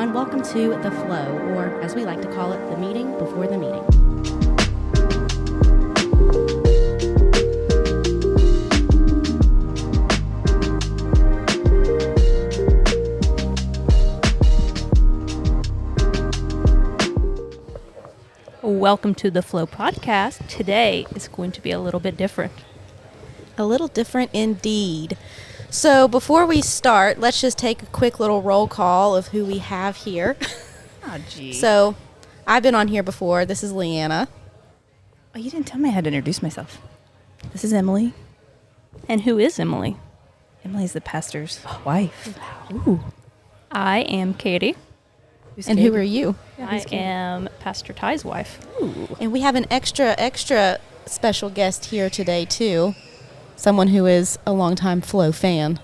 everyone. Welcome to The Flow, or as we like to call it, the meeting before the meeting. Welcome to The Flow podcast. Today is going to be a little bit different. A little different indeed. So before we start, let's just take a quick little roll call of who we have here. Oh, gee. So I've been on here before. This is Leanna. Oh, you didn't tell me I had to introduce myself. This is Emily. And who is Emily? Emily's the pastor's wife. Ooh. I am Katie. And who are you? I am Pastor Ty's wife. Ooh. And we have an extra special guest here today, too. Someone who is a longtime Flow fan.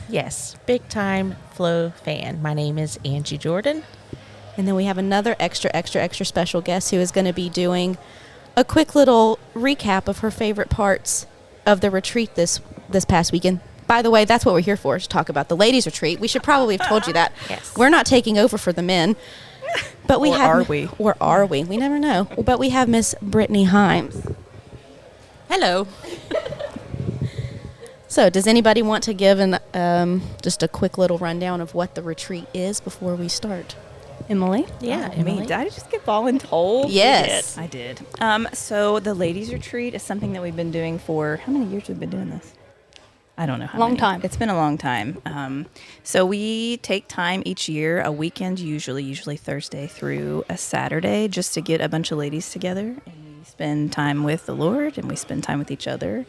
Yes, big time Flow fan. My name is Angie Jordan. And then we have another extra special guest who is going to be doing a quick little recap of her favorite parts of the retreat this past weekend. By the way, that's what we're here for, to talk about the ladies' retreat. We should probably have told you that. Yes. We're not taking over for the men. But we Or have, are we? Or are we? We never know. But we have Miss Brittany Himes. Hello. So does anybody want to give just a quick little rundown of what the retreat is before we start? Emily? Yeah, Me, Emily. did I just get voluntold? Yes. I did. So the ladies' retreat is something that we've been doing for, how many years have we been doing this? I don't know how Long many. time. It's been a long time. So we take time each year, a weekend usually Thursday through a Saturday, just to get a bunch of ladies together. And we spend time with the Lord, and we spend time with each other.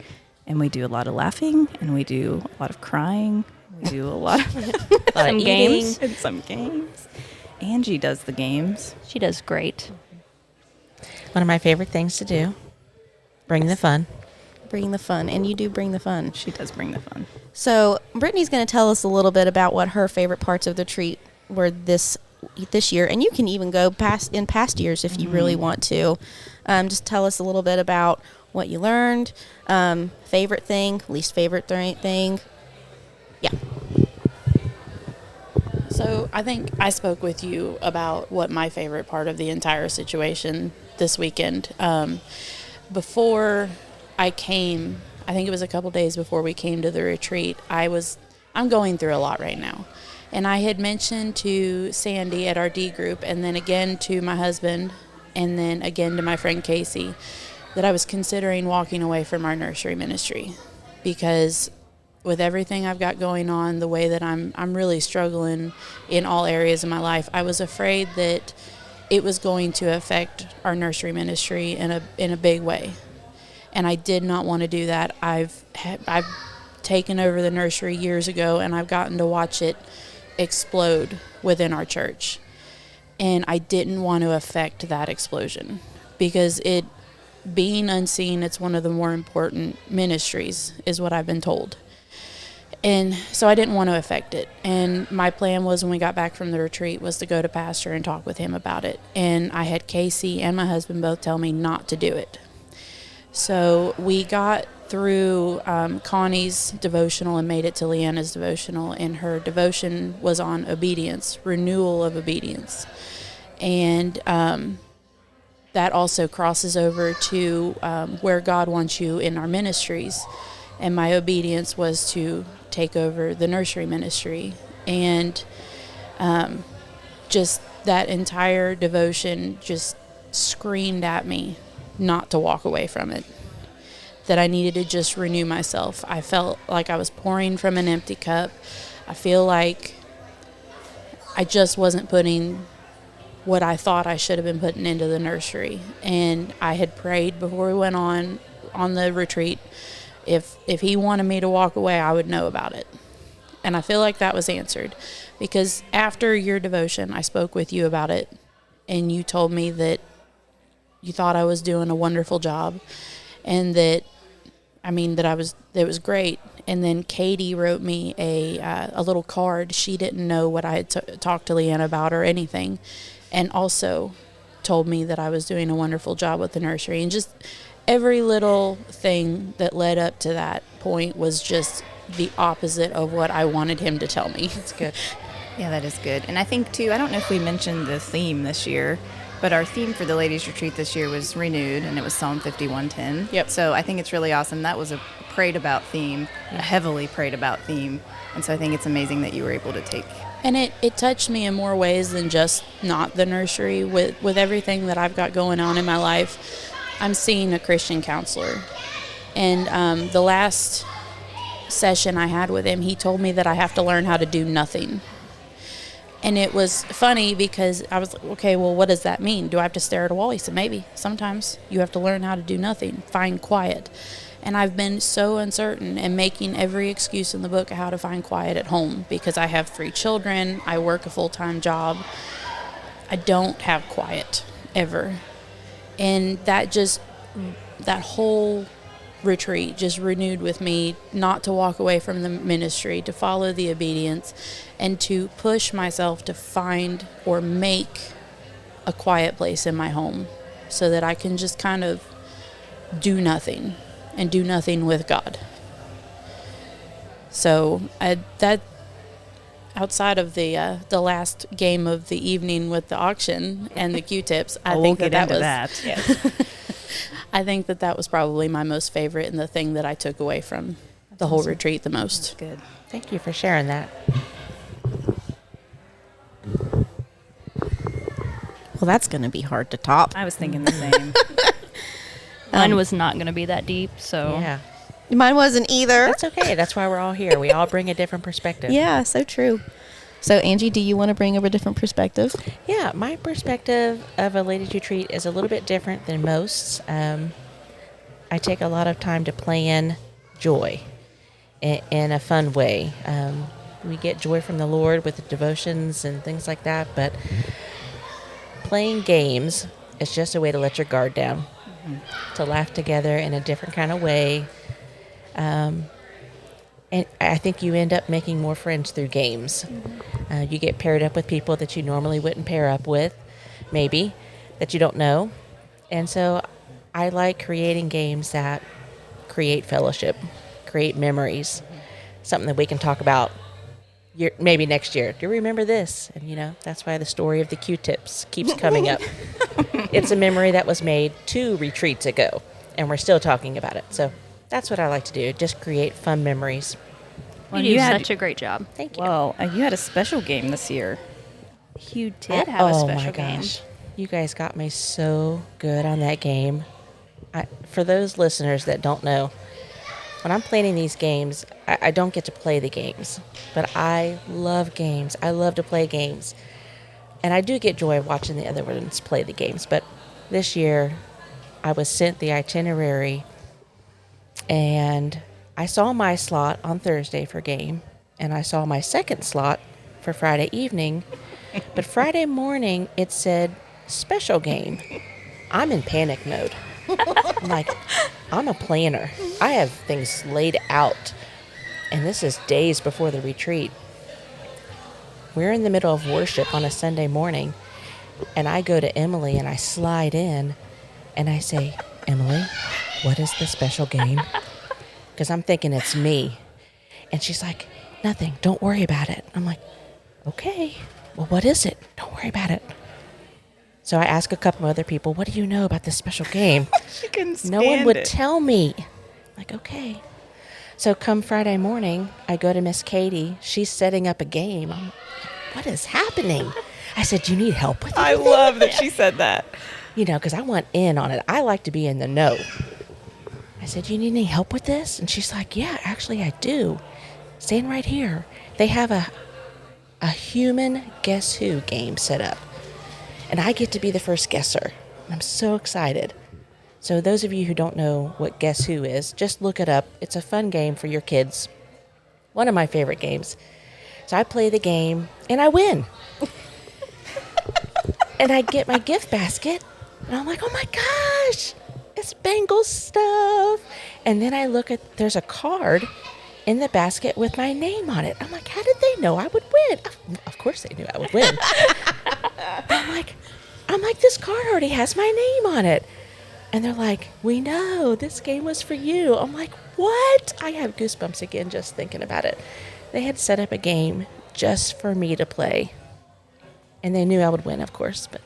And we do a lot of laughing, and we do a lot of crying. We do a lot of Some games. and some games. Angie does the games. She does great. One of my favorite things to do. Bring the fun. Bring the fun. And you do bring the fun. She does bring the fun. So Brittany's going to tell us a little bit about what her favorite parts of the retreat were this year. And you can even go in past years if you really want to. Just tell us a little bit about what you learned, favorite thing, least favorite thing. Yeah. So I think I spoke with you about what my favorite part of the entire situation this weekend. Before I came, I think it was a couple days before we came to the retreat, I'm going through a lot right now. And I had mentioned to Sandy at our D group, and then again to my husband, and then again to my friend Casey, that I was considering walking away from our nursery ministry, because with everything I've got going on, the way that I'm really struggling in all areas of my life, I was afraid that it was going to affect our nursery ministry in a big way. And I did not want to do that. I've taken over the nursery years ago, and I've gotten to watch it explode within our church. And I didn't want to affect that explosion, because being unseen, it's one of the more important ministries, is what I've been told. And so I didn't want to affect it. And my plan was, when we got back from the retreat, was to go to Pastor and talk with him about it. And I had Casey and my husband both tell me not to do it. So we got through Connie's devotional and made it to Leanna's devotional, and her devotion was on obedience, renewal of obedience. And that also crosses over to where God wants you in our ministries. And my obedience was to take over the nursery ministry. And just that entire devotion just screamed at me not to walk away from it, that I needed to just renew myself. I felt like I was pouring from an empty cup. I feel like I just wasn't putting what I thought I should have been putting into the nursery. And I had prayed before we went on the retreat, if he wanted me to walk away, I would know about it. And I feel like that was answered, because after your devotion, I spoke with you about it, and you told me that you thought I was doing a wonderful job, and that it was great. And then Katie wrote me a little card. She didn't know what I had talked to Leanna about or anything, and also told me that I was doing a wonderful job with the nursery. And just every little thing that led up to that point was just the opposite of what I wanted him to tell me. That's good. Yeah, that is good. And I think, too, I don't know if we mentioned the theme this year, but our theme for the ladies' retreat this year was renewed, and it was Psalm 51:10. Yep. So I think it's really awesome. That was a prayed about theme, a heavily prayed about theme. And so I think it's amazing that you were able to take. And it touched me in more ways than just not the nursery. With everything that I've got going on in my life, I'm seeing a Christian counselor. And the last session I had with him, he told me that I have to learn how to do nothing. And it was funny because I was like, okay, well, what does that mean? Do I have to stare at a wall? He said, maybe. Sometimes you have to learn how to do nothing, find quiet. And I've been so uncertain and making every excuse in the book how to find quiet at home because I have 3 children. I work a full-time job. I don't have quiet ever. And that whole retreat just renewed with me not to walk away from the ministry, to follow the obedience, and to push myself to find or make a quiet place in my home so that I can just kind of do nothing and do nothing with God. So that outside of the last game of the evening with the auction and the Q-tips, I think that was Yes. I think that was probably my most favorite and the thing that I took away from the whole retreat the most. That's good. Thank you for sharing that. Well, that's going to be hard to top. I was thinking the same. Mine was not going to be that deep, so Yeah. Mine wasn't either. That's okay. That's why we're all here. We all bring a different perspective. Yeah, so true. So, Angie, do you want to bring up a different perspective? Yeah, my perspective of a ladies' retreat is a little bit different than most. I take a lot of time to plan joy in a fun way. We get joy from the Lord with the devotions and things like that, but playing games is just a way to let your guard down, to laugh together in a different kind of way. And I think you end up making more friends through games. You get paired up with people that you normally wouldn't pair up with, maybe, that you don't know. And so I like creating games that create fellowship, create memories, something that we can talk about maybe next year. Do you remember this? And, that's why the story of the Q-tips keeps coming up. It's a memory that was made 2 retreats ago, and we're still talking about it. So that's what I like to do, just create fun memories. you You do had- such a great job. Thank you. Well, you had a special game this year. You did have a Oh special my game. gosh. You guys got me so good on that game. For those listeners that don't know, when I'm planning these games, I don't get to play the games, but I love games. I love to play games. And I do get joy watching the other ones play the games. But this year, I was sent the itinerary, and I saw my slot on Thursday for game, and I saw my second slot for Friday evening. But Friday morning, it said special game. I'm in panic mode. I'm like, I'm a planner. I have things laid out. And this is days before the retreat. We're in the middle of worship on a Sunday morning. And I go to Emily and I slide in and I say, Emily, what is the special game? Because I'm thinking it's me. And she's like, nothing. Don't worry about it. I'm like, okay. Well, what is it? Don't worry about it. So I asked a couple of other people, what do you know about this special game? She couldn't stand No one would it. tell me. Like, okay. So come Friday morning, I go to Miss Katie. She's setting up a game. I'm like, what is happening? I said, do you need help with it? I love that she said that. Because I want in on it. I like to be in the know. I said, do you need any help with this? And she's like, yeah, actually I do. Stand right here. They have a human guess who game set up. And I get to be the first guesser. I'm so excited. So those of you who don't know what Guess Who is, just look it up. It's a fun game for your kids. One of my favorite games. So I play the game, and I win. And I get my gift basket, and I'm like, oh my gosh, it's Bengals stuff. And then I look there's a card in the basket with my name on it. I'm like, how did they know I would win? Of course they knew I would win. I'm like, this card already has my name on it. And they're like, we know, this game was for you. I'm like, what? I have goosebumps again just thinking about it. They had set up a game just for me to play. And they knew I would win, of course, but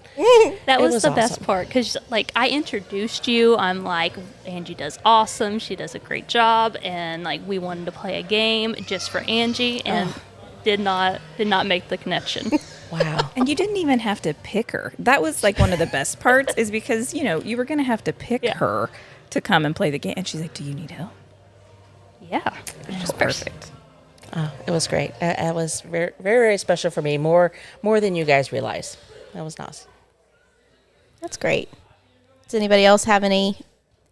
That It was was the best awesome. part because, like, I introduced you. I'm like, Angie does awesome. She does a great job, and like, we wanted to play a game just for Angie, and did not make the connection. wow. And you didn't even have to pick her. That was like one of the best parts, is because, you were going to have to pick Yeah. her to come and play the game. And she's like, do you need help? Yeah, Which is perfect. Oh, it was great. It was very, very, very special for me, more than you guys realize. That was nice. That's great. Does anybody else have any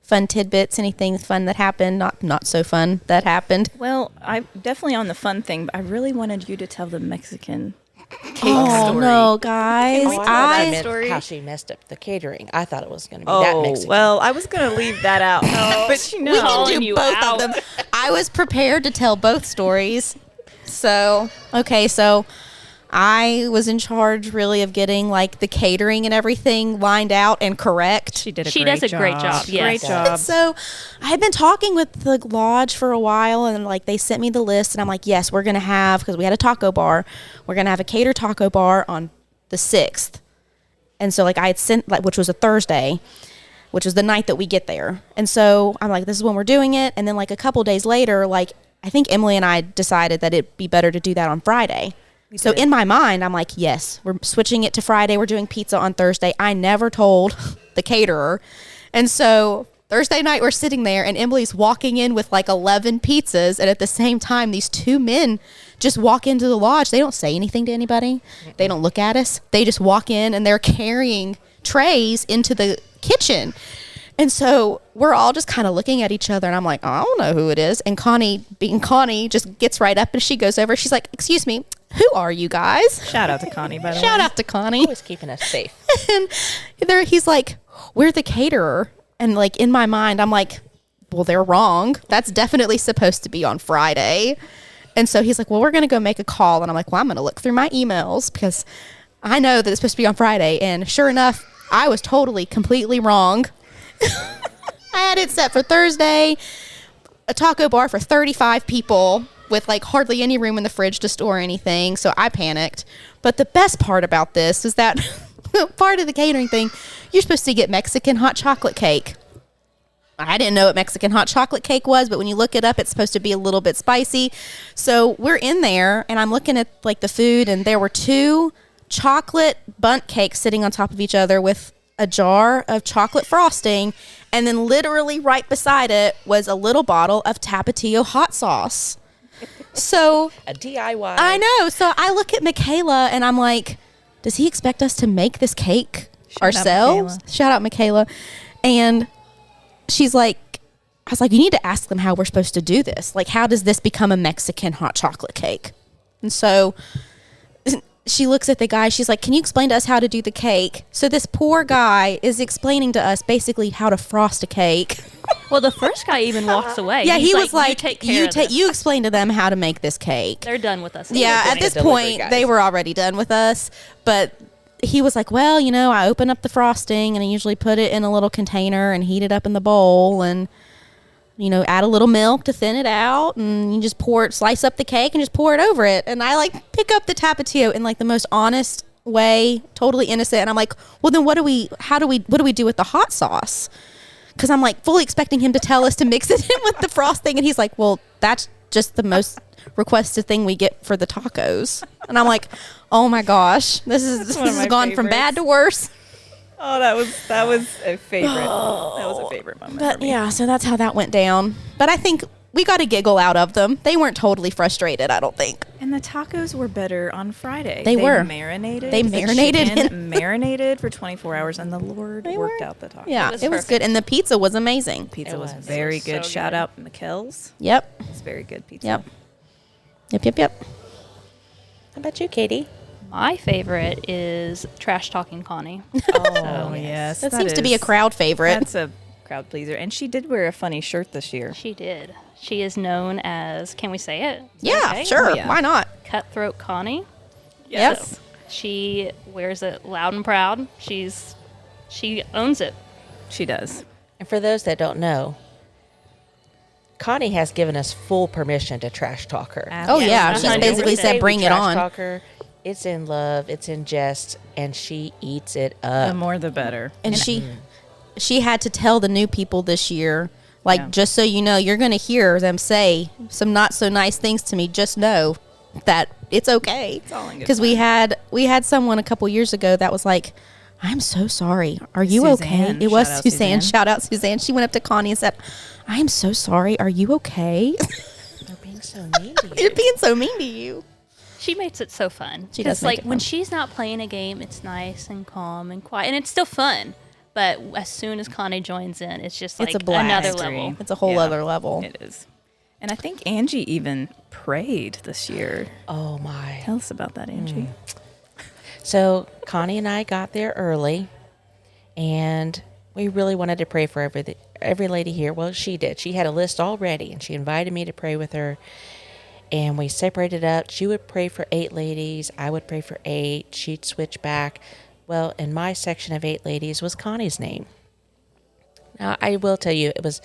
fun tidbits? Anything fun that happened? Not so fun that happened. Well, I'm definitely on the fun thing, but I really wanted you to tell the Mexican cake Oh story. no, guys! we Oh, I tell thought that you meant story? how she messed up the catering. I thought it was going to be that Oh, Mexican. well, I was going to leave that out. But we can Calling do you both out. of them. I was prepared to tell both stories. So so I was in charge really of getting like the catering and everything lined out and correct. She did a She great does a job. great job, yes. Great job. So I had been talking with the lodge for a while, and like they sent me the list, and I'm like, yes, we're gonna have, because we had a taco bar, we're gonna have a cater taco bar on the 6th. And so like I had sent, like, which was a Thursday, which was the night that we get there. And so I'm like, this is when we're doing it. And then like a couple days later, like I think Emily and I decided that it'd be better to do that on Friday. So did. in my mind, I'm like, yes, we're switching it to Friday. We're doing pizza on Thursday. I never told the caterer. And so Thursday night, we're sitting there, and Emily's walking in with like 11 pizzas. And at the same time, these two men just walk into the lodge. They don't say anything to anybody. They don't look at us. They just walk in, and they're carrying trays into the kitchen. And so we're all just kind of looking at each other, and I'm like, oh, I don't know who it is. And Connie, being Connie, just gets right up, and she goes over. She's like, excuse me, who are you guys? Shout out to Connie, by the way. Shout out to Connie. Always keeping us safe. And he's like, we're the caterer. And like in my mind, I'm like, well, they're wrong. That's definitely supposed to be on Friday. And so he's like, well, we're going to go make a call. And I'm like, well, I'm going to look through my emails because I know that it's supposed to be on Friday. And sure enough, I was totally, completely wrong. I had it set for Thursday, a taco bar for 35 people with like hardly any room in the fridge to store anything. So I panicked. But the best part about this is that part of the catering thing, you're supposed to get Mexican hot chocolate cake. I didn't know what Mexican hot chocolate cake was, but when you look it up, it's supposed to be a little bit spicy. So we're in there, and I'm looking at like the food, and there were 2 chocolate bundt cakes sitting on top of each other with a jar of chocolate frosting, and then literally right beside it was a little bottle of Tapatio hot sauce. So A DIY. I know. So I look at Michaela, and I'm like, does he expect us to make this cake Shout out ourselves? Michaela. Shout out Michaela. And she's like, I was like, you need to ask them how we're supposed to do this. Like, how does this become a Mexican hot chocolate cake? And so she looks at the guy. She's like, can you explain to us how to do the cake? So this poor guy is explaining to us basically how to frost a cake. Well, the first guy even walks away. Yeah, He's he was like, you take care of this. you explain to them how to make this cake. They're done with us. Yeah, just at this the delivery point, guys. they were already done with us. But he was like, well, I open up the frosting, and I usually put it in a little container and heat it up in the bowl, and, add a little milk to thin it out, and you just slice up the cake and just pour it over it. And I like pick up the Tapatio in like the most honest way, totally innocent. And I'm like, well, then what do we do with the hot sauce? Because I'm like fully expecting him to tell us to mix it in with the frosting. And he's like, well, that's just the most requested thing we get for the tacos. And I'm like, oh my gosh, this one of has my gone from bad to worse. Oh, that was a favorite. That was a favorite moment. But for me. yeah, so that's how that went down. But I think we got a giggle out of them. They weren't totally frustrated, I don't think. And the tacos were better on Friday. They were. Marinated. They The marinated chicken marinated for 24 hours, and the Lord worked out the tacos. Yeah, was it was perfect. good. And the pizza was amazing. Pizza It was was. very It was good. so Shout good. out McKell's. Yep. It's very good pizza. Yep. How about you, Katie? My favorite is Trash Talking Connie. Oh, yes. That seems to be a crowd favorite. That's a crowd pleaser. And she did wear a funny shirt this year. She did. She is known as, can we say it? Is Yeah, that okay? sure. Oh, yeah. Why not? Cutthroat Connie. Yes. So she wears it loud and proud. She owns it. She does. And for those that don't know, Connie has given us full permission to trash talk her. Oh yeah, Yes, she's 100%. basically said, We "Bring it trash on." Talk her, it's in love, it's in jest, and she eats it The up. more the better. And she had to tell the new people this year, like, Yeah. just so you know, you're going to hear them say some not so nice things to me. Just know that it's okay. all in good Because we had someone a couple years ago that was like, "I'm so sorry. Are you okay?" Suzanne. It was Shout out Suzanne. Suzanne. Shout out Suzanne. She went up to Connie and said, "I am so sorry. Are you okay?" They're being so mean to you. You're being so mean to you. She makes it so fun. She does 'Cause, make like it when fun. she's not playing a game, it's nice and calm and quiet, and it's still fun. But as soon as Connie joins in, it's just like It's a blast. another level. It's a whole Yeah. other level. It is. And I think Angie even prayed this year. Oh my. Tell us about that, Angie. So Connie and I got there early, and we really wanted to pray for every lady here. Well, she did. She had a list already, and she invited me to pray with her. And we separated up. She would pray for 8 ladies. I would pray for 8. She'd switch back. Well, in my section of 8 ladies was Connie's name. Now, I will tell you, it was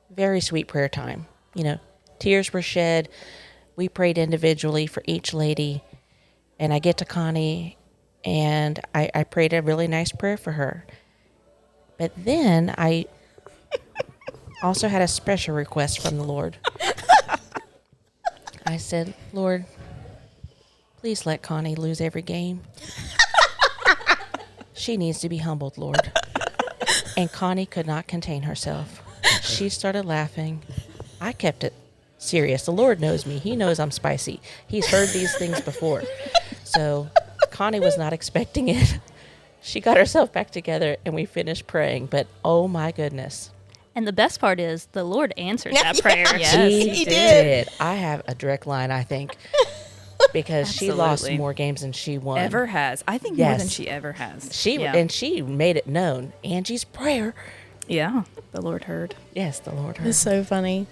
very sweet prayer time. You know, tears were shed. We prayed individually for each lady. And I get to Connie, and I prayed a really nice prayer for her. But then I also had a special request from the Lord. I said, "Lord, please let Connie lose every game. She needs to be humbled, Lord." And Connie could not contain herself. She started laughing. I kept it serious. The Lord knows me. He knows I'm spicy. He's heard these things before. So Connie was not expecting it. She got herself back together, and we finished praying. But oh my goodness. And the best part is the Lord answered that prayer. Yes, He he did. I have a direct line, I think, because she lost Absolutely. more games than she won. Ever has. I think more than Yes. she ever has. She made it known. Angie's prayer. Yeah, the Lord heard. Yes, the Lord heard. It's so funny.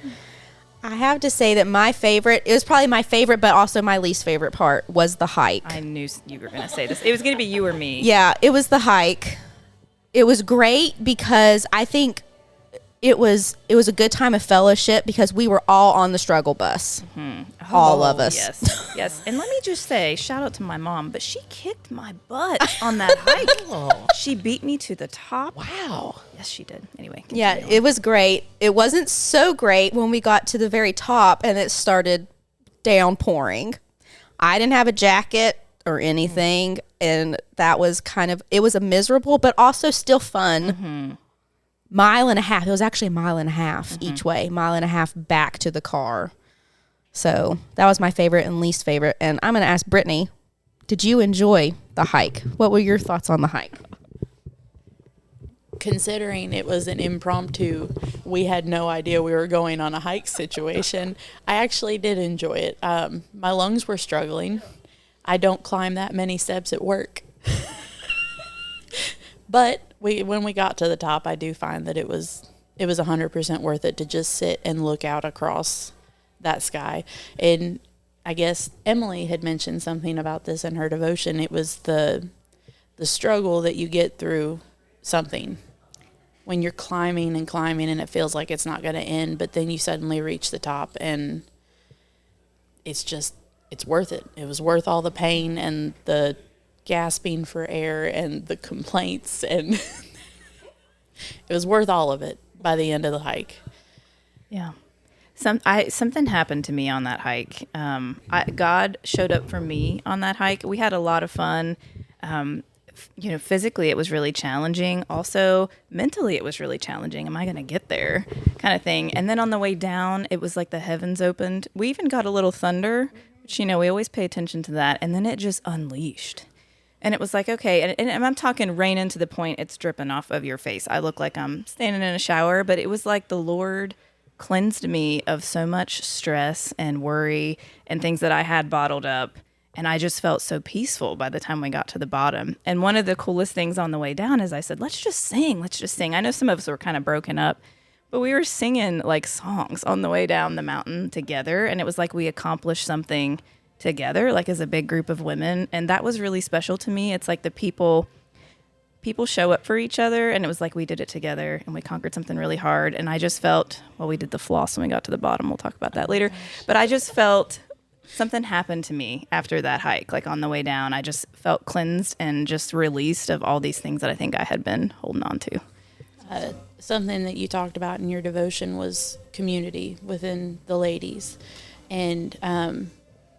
I have to say that my favorite, it was probably my favorite, but also my least favorite part was the hike. I knew you were going to say this. It was going to be you or me. Yeah, it was the hike. It was great because I think it was a good time of fellowship because we were all on the struggle bus. All of us. Yes, yes. And let me just say, shout out to my mom, but she kicked my butt on that hike. Oh, She beat me to the top. wow. Yes, she did. Anyway. Yeah, continue. it was great. It wasn't so great when we got to the very top and it started downpouring. I didn't have a jacket or anything, and that was it was a miserable but also still fun. Mile and a half. It was actually a mile and a half each way, mile and a half back to the car. So that was my favorite and least favorite. And I'm going to ask Brittany, did you enjoy the hike? What were your thoughts on the hike? Considering it was an impromptu, we had no idea we were going on a hike situation, I actually did enjoy it. My lungs were struggling. I don't climb that many steps at work. But when we got to the top, I do find that it was 100% worth it to just sit and look out across that sky. And I guess Emily had mentioned something about this in her devotion. It was the struggle that you get through something when you're climbing and climbing and it feels like it's not going to end, but then you suddenly reach the top and it's worth it. It was worth all the pain and the gasping for air and the complaints, and it was worth all of it by the end of the hike. Yeah. Something happened to me on that hike. God showed up for me on that hike. We had a lot of fun. Physically it was really challenging. Also, mentally it was really challenging. Am I going to get there? Kind of thing. And then on the way down, it was like the heavens opened. We even got a little thunder, which, we always pay attention to that. And then it just unleashed. And it was like, okay, and I'm talking rain into the point it's dripping off of your face. I look like I'm standing in a shower, but it was like the Lord cleansed me of so much stress and worry and things that I had bottled up. And I just felt so peaceful by the time we got to the bottom. And one of the coolest things on the way down is I said, let's just sing. I know some of us were kind of broken up, but we were singing like songs on the way down the mountain together. And it was like we accomplished something together, like as a big group of women. And that was really special to me. It's like the people people show up for each other, and it was like we did it together and we conquered something really hard. And I just felt, well, we did the floss when we got to the bottom. We'll talk about that later. But I just felt something happened to me after that hike. Like on the way down, I just felt cleansed and just released of all these things that I think I had been holding on to. Something that you talked about in your devotion was community within the ladies. And in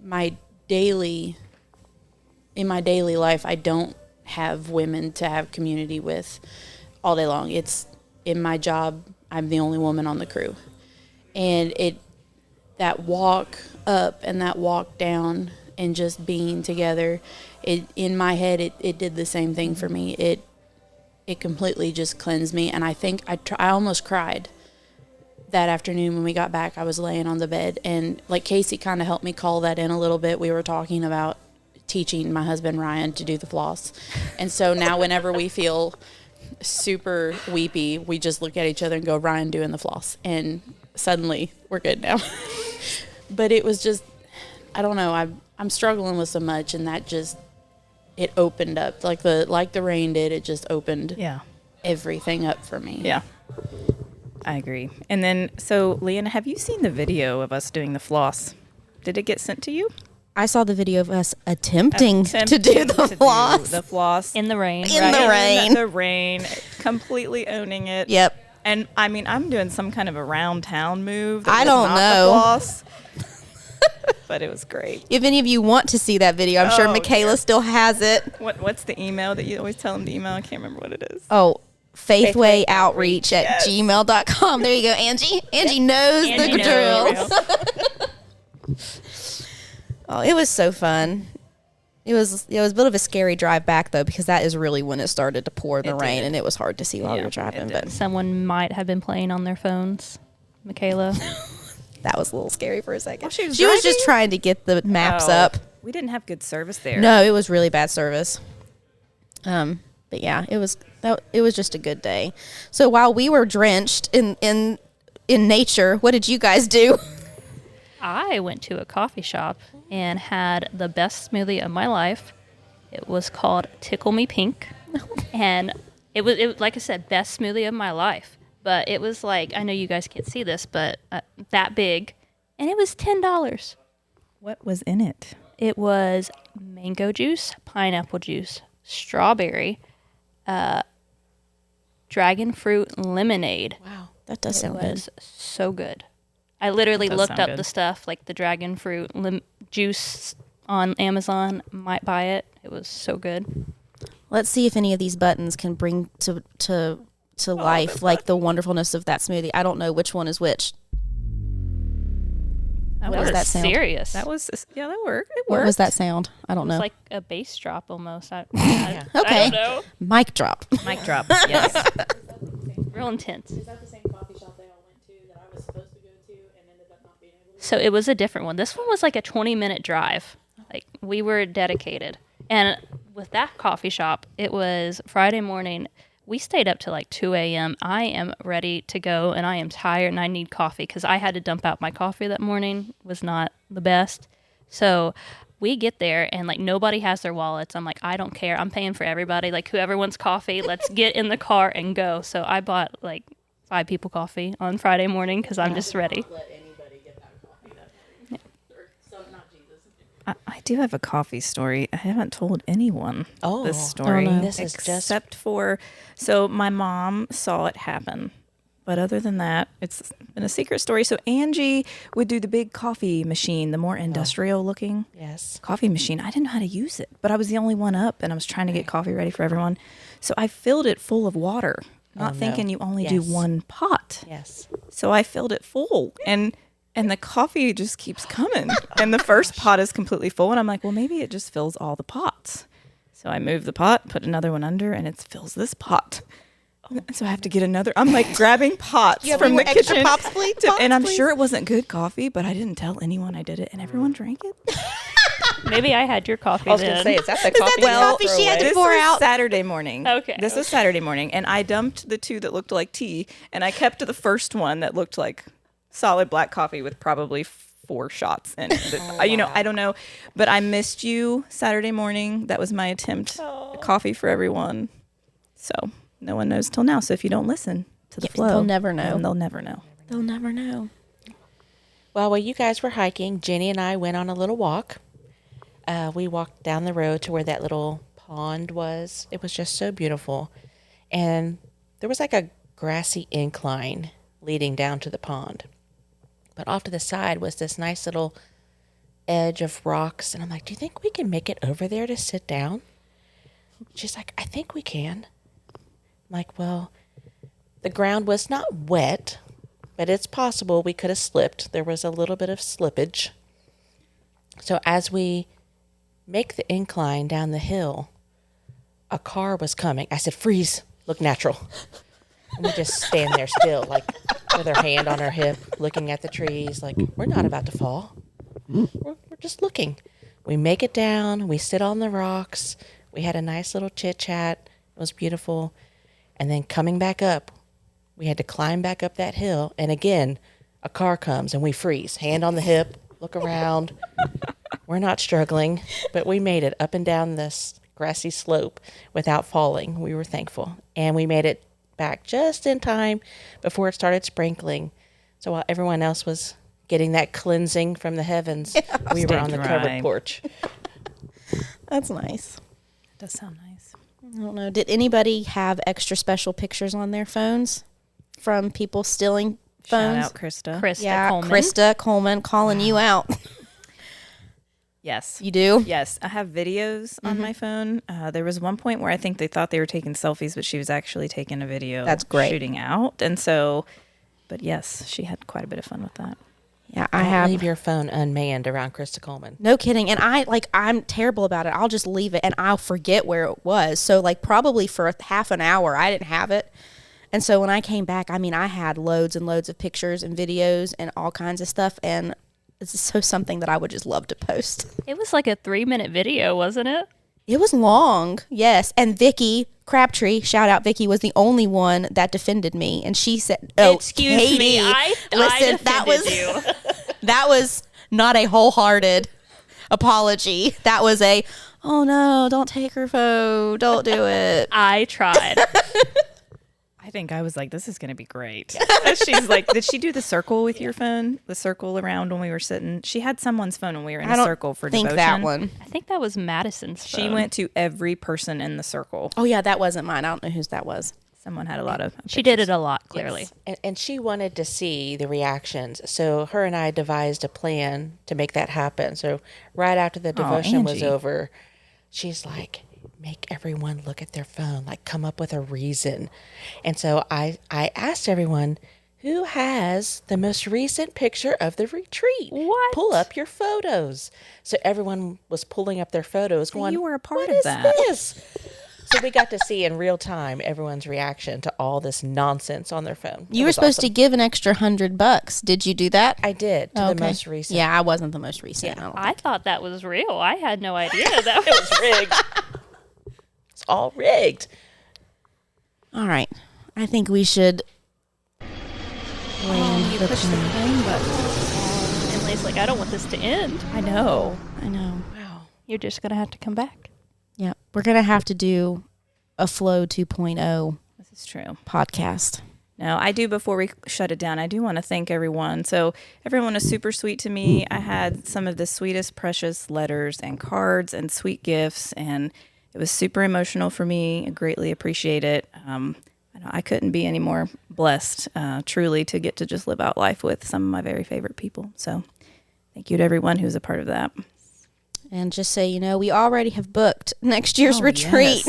my daily life, I don't have women to have community with all day long. It's in my job, I'm the only woman on the crew. And that walk up and that walk down and just being together, in my head, it did the same thing for me. It completely just cleansed me. And I think I almost cried that afternoon when we got back. I was laying on the bed, and like Casey kind of helped me call that in a little bit. We were talking about teaching my husband Ryan to do the floss. And so now whenever we feel super weepy, we just look at each other and go, Ryan doing the floss. And suddenly we're good now. But it was just, I don't know, I'm struggling with so much, and that just, it opened up like the rain did. It just opened everything up for me. Yeah, I agree. And then, so Leanna, have you seen the video of us doing the floss? Did it get sent to you? I saw the video of us attempting to do the floss. The floss. In the rain. In the rain. In the rain. Completely owning it. Yep. And I mean, I'm doing some kind of around town move. I don't know. The floss. But it was great. If any of you want to see that video, I'm sure Michaela still has it. What's the email that you always tell them to email? I can't remember what it is. Oh, faithwayoutreach@gmail.com. There you go, Angie. Angie knows the drill. Oh, it was so fun. It was a bit of a scary drive back, though, because that is really when it started to pour the rain, and it was hard to see while we were driving. But someone might have been playing on their phones, Michaela. That was a little scary for a second. Well, she was just trying to get the maps up. We didn't have good service there. No, it was really bad service. But yeah, it was just a good day. So while we were drenched in nature, what did you guys do? I went to a coffee shop and had the best smoothie of my life. It was called Tickle Me Pink, and it was like I said, best smoothie of my life. But it was like, I know you guys can't see this, but that big, and it was $10. What was in it? It was mango juice, pineapple juice, strawberry, dragon fruit lemonade. Wow, that does sound good. It was so good. I literally looked up good. the stuff, like the dragon fruit juice on Amazon. Might buy it. It was so good. Let's see if any of these buttons can bring to life like the wonderfulness of that smoothie. I don't know which one is which. That What was does that sound? serious. That was, that worked. It What worked. was that sound? I don't It was know. like a bass drop almost. I Okay. don't know. Mic drop. Mic drop. Yes. Real intense. Is that the same coffee shop they all went to that I was supposed to go to and ended up not being able to? So it was a different one. This one was like a 20-minute drive. Like, we were dedicated. And with that coffee shop, it was Friday morning. We stayed up to like 2 a.m. I am ready to go, and I am tired, and I need coffee because I had to dump out my coffee that morning. It was not the best. So we get there, and like nobody has their wallets. I'm like, I don't care. I'm paying for everybody. Like, whoever wants coffee, let's get in the car and go. So I bought like 5 people coffee on Friday morning because I'm just ready. Let anybody get that coffee that morning. Or not Jesus. I do have a coffee story. I haven't told anyone this story. Oh, no. This is except for, so my mom saw it happen. But other than that, it's been a secret story. So Angie would do the big coffee machine, the more industrial looking Yes. coffee machine. I didn't know how to use it, but I was the only one up, and I was trying to get coffee ready for everyone. So I filled it full of water, not no. thinking you only do Yes. one pot. Yes. So I filled it full, and the coffee just keeps coming. And the first pot is completely full, and I'm like, well, maybe it just fills all the pots. So I move the pot, put another one under, and it fills this pot. So I have to get another. I'm like grabbing pots from the kitchen. Pops, please? And I'm sure it wasn't good coffee, but I didn't tell anyone I did it, and everyone drank it. Maybe I had your coffee I was then. going to say, is that the coffee? coffee she had to This pour was out? Saturday morning. Okay, This was Saturday morning, and I dumped the 2 that looked like tea, and I kept the first one that looked like solid black coffee with probably 4 shots in it. I don't know, but I missed you Saturday morning. That was my attempt. Coffee for everyone. So no one knows till now. So if you don't listen to the flow, they'll never know. then they'll never know. They'll never know. Well, while you guys were hiking, Jenny and I went on a little walk. We walked down the road to where that little pond was. It was just so beautiful. And there was like a grassy incline leading down to the pond. But off to the side was this nice little edge of rocks. And I'm like, do you think we can make it over there to sit down? She's like, I think we can. I'm like, well, the ground was not wet, but it's possible we could have slipped. There was a little bit of slippage. So as we make the incline down the hill, a car was coming. I said, freeze, look natural. And we just stand there still, like with our hand on our hip, looking at the trees, like we're not about to fall. We're just looking. We make it down. We sit on the rocks. We had a nice little chit chat. It was beautiful. And then coming back up, we had to climb back up that hill. And again, a car comes and we freeze. Hand on the hip, look around. We're not struggling, but we made it up and down this grassy slope without falling. We were thankful. And we made it back just in time before it started sprinkling. So while everyone else was getting that cleansing from the heavens, we were on the covered porch. That's nice. It does sound nice. I don't know. Did anybody have extra special pictures on their phones from people stealing phones? Shout out Krista. Krista Coleman. Krista Coleman calling you out. Yes. You do? Yes. I have videos on my phone. There was one point where I think they thought they were taking selfies, but she was actually taking a video. That's great. Shooting out. And so, but yes, she had quite a bit of fun with that. Yeah, Don't leave your phone unmanned around Krista Coleman. No kidding. And I'm terrible about it. I'll just leave it and I'll forget where it was. So probably for half an hour, I didn't have it. And so when I came back, I had loads and loads of pictures and videos and all kinds of stuff. And it's so something that I would just love to post. It was like a 3-minute video, wasn't it? It was long, yes. And Vicky Crabtree, shout out Vicky, was the only one that defended me. And she said, Excuse Katie, me, I listen, defended you. That was not a wholehearted apology. That was oh no, don't take her phone. Don't do it. I tried. I think I was like, this is going to be great. She's like, did she do the circle with your phone? The circle around when we were sitting? She had someone's phone when we were in a circle for think devotion. that one. I think that was Madison's phone. She went to every person in the circle. Oh yeah, that wasn't mine. I don't know whose that was. Someone had a lot of She did it a lot, clearly. Yes. And she wanted to see the reactions. So her and I devised a plan to make that happen. So right after the devotion was Angie. over, she's like, make everyone look at their phone, like come up with a reason. And so I asked everyone, who has the most recent picture of the retreat? What? Pull up your photos. So everyone was pulling up their photos going, you were a part what of is that. this? So we got to see in real time everyone's reaction to all this nonsense on their phone. You were supposed to give an extra $100. Did you do that? I did to the most recent. Yeah, I wasn't the most recent. Yeah. I thought that was real. I had no idea that It was rigged. It's all rigged. All right. I think we should land You the pushed the plane. plane button. And Lay's like, I don't want this to end. I know. I know. Wow. You're just going to have to come back. Yeah. We're going to have to do a Flow 2.0 This is true. podcast. No, I do, before we shut it down, I do want to thank everyone. So everyone was super sweet to me. I had some of the sweetest, precious letters and cards and sweet gifts, and it was super emotional for me. I greatly appreciate it. I couldn't be any more blessed, truly, to get to just live out life with some of my very favorite people. So thank you to everyone who's a part of that. And just so you know, we already have booked next year's retreat.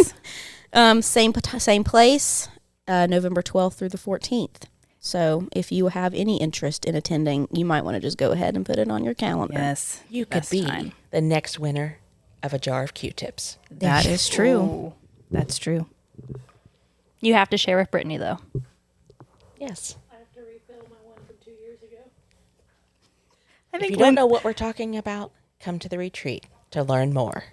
Yes. Same place, November 12th through the 14th. So if you have any interest in attending, you might want to just go ahead and put it on your calendar. Yes. You could Best be time. the next winner of a jar of Q-tips. That is true. That's true. You have to share with Brittany, though. Yes. I have to refill my one from 2 years ago. I If think you don't know what we're talking about, come to the retreat to learn more.